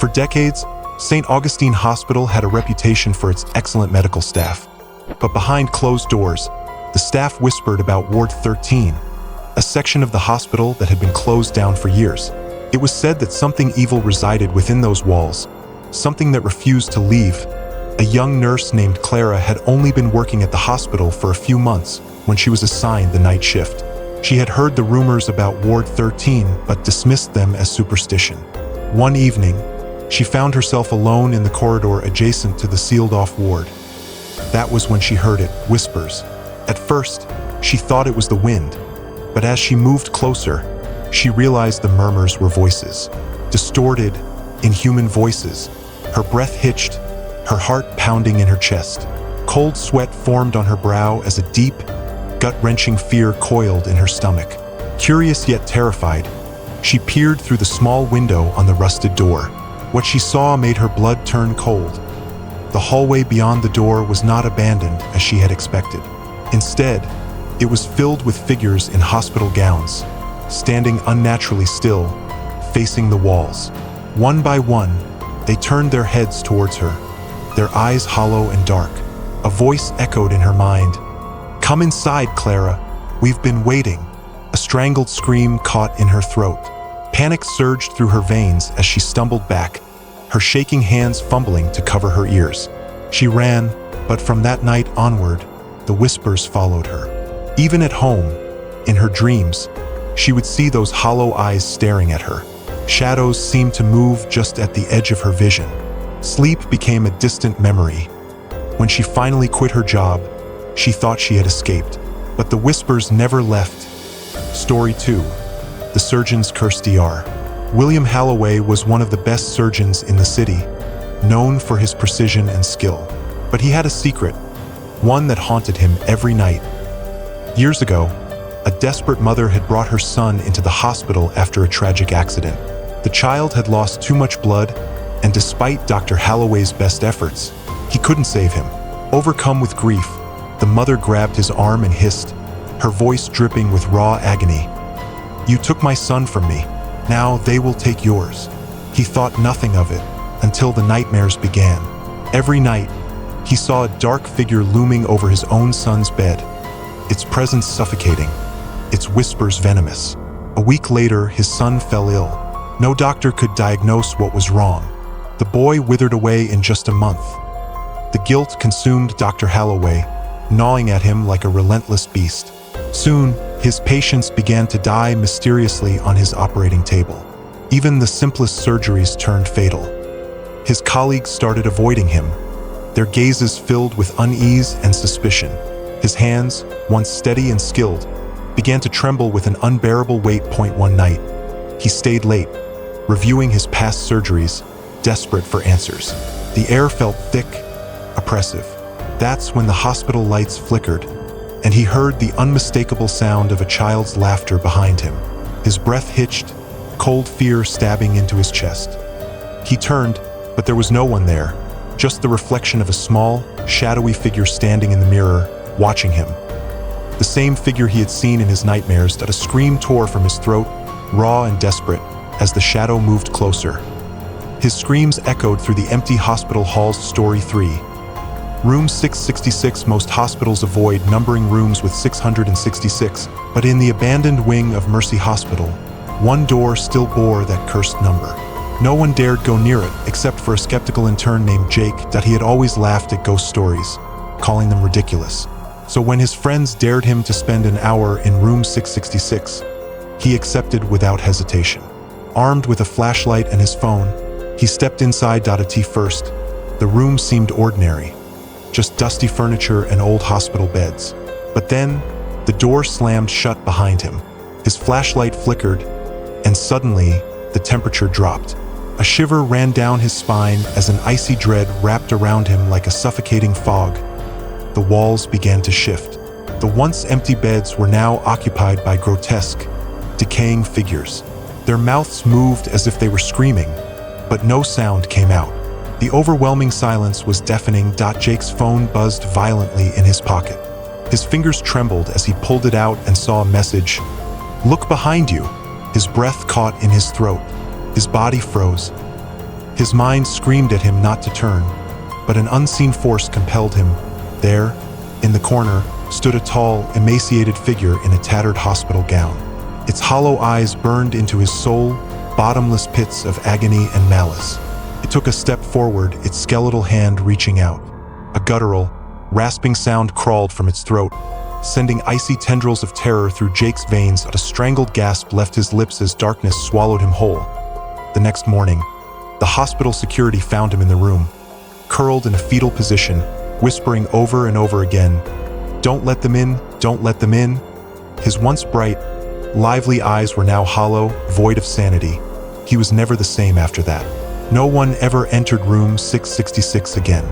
For decades, St. Augustine Hospital had a reputation for its excellent medical staff. But behind closed doors, the staff whispered about Ward 13, a section of the hospital that had been closed down for years. It was said that something evil resided within those walls, something that refused to leave. A young nurse named Clara had only been working at the hospital for a few months when she was assigned the night shift. She had heard the rumors about Ward 13 but dismissed them as superstition. One evening, she found herself alone in the corridor adjacent to the sealed-off ward. That was when she heard it, whispers. At first, she thought it was the wind, but as she moved closer, she realized the murmurs were voices. Distorted, inhuman voices. Her breath hitched, her heart pounding in her chest. Cold sweat formed on her brow as a deep, gut-wrenching fear coiled in her stomach. Curious yet terrified, she peered through the small window on the rusted door. What she saw made her blood turn cold. The hallway beyond the door was not abandoned as she had expected. Instead, it was filled with figures in hospital gowns, standing unnaturally still, facing the walls. One by one, they turned their heads towards her, their eyes hollow and dark. A voice echoed in her mind. "Come inside, Clara. We've been waiting." A strangled scream caught in her throat. Panic surged through her veins as she stumbled back, her shaking hands fumbling to cover her ears. She ran, but from that night onward, the whispers followed her. Even at home, in her dreams, she would see those hollow eyes staring at her. Shadows seemed to move just at the edge of her vision. Sleep became a distant memory. When she finally quit her job, she thought she had escaped, but the whispers never left. Story 2. The Surgeon's Curse DR. William Halloway was one of the best surgeons in the city, known for his precision and skill. But he had a secret, one that haunted him every night. Years ago, a desperate mother had brought her son into the hospital after a tragic accident. The child had lost too much blood, and despite Dr. Halloway's best efforts, he couldn't save him. Overcome with grief, the mother grabbed his arm and hissed, her voice dripping with raw agony. "You took my son from me. Now they will take yours." He thought nothing of it until the nightmares began. Every night, he saw a dark figure looming over his own son's bed, its presence suffocating, its whispers venomous. A week later, his son fell ill. No doctor could diagnose what was wrong. The boy withered away in just a month. The guilt consumed Dr. Halloway, gnawing at him like a relentless beast. Soon, his patients began to die mysteriously on his operating table. Even the simplest surgeries turned fatal. His colleagues started avoiding him, their gazes filled with unease and suspicion. His hands, once steady and skilled, began to tremble with an unbearable weight. One night, he stayed late, reviewing his past surgeries, desperate for answers. The air felt thick, oppressive. That's when the hospital lights flickered, and he heard the unmistakable sound of a child's laughter behind him. His breath hitched, cold fear stabbing into his chest. He turned, but there was no one there, just the reflection of a small, shadowy figure standing in the mirror, watching him. The same figure he had seen in his nightmares. That a scream tore from his throat, raw and desperate, as the shadow moved closer. His screams echoed through the empty hospital halls. Story 3. Room 666. Most hospitals avoid numbering rooms with 666, but in the abandoned wing of Mercy Hospital, one door still bore that cursed number. No one dared go near it except for a skeptical intern named Jake. That he had always laughed at ghost stories, calling them ridiculous. So when his friends dared him to spend an hour in room 666, he accepted without hesitation. Armed with a flashlight and his phone, he stepped inside. At first, the room seemed ordinary, just dusty furniture and old hospital beds. But then, the door slammed shut behind him. His flashlight flickered, and suddenly, the temperature dropped. A shiver ran down his spine as an icy dread wrapped around him like a suffocating fog. The walls began to shift. The once empty beds were now occupied by grotesque, decaying figures. Their mouths moved as if they were screaming, but no sound came out. The overwhelming silence was deafening. Jake's phone buzzed violently in his pocket. His fingers trembled as he pulled it out and saw a message. "Look behind you." His breath caught in his throat. His body froze. His mind screamed at him not to turn, but an unseen force compelled him. There, in the corner, stood a tall, emaciated figure in a tattered hospital gown. Its hollow eyes burned into his soul, bottomless pits of agony and malice. It took a step forward, its skeletal hand reaching out. A guttural, rasping sound crawled from its throat, sending icy tendrils of terror through Jake's veins. A strangled gasp left his lips as darkness swallowed him whole. The next morning, the hospital security found him in the room, curled in a fetal position, whispering over and over again, "Don't let them in, don't let them in." His once bright, lively eyes were now hollow, void of sanity. He was never the same after that. No one ever entered room 666 again.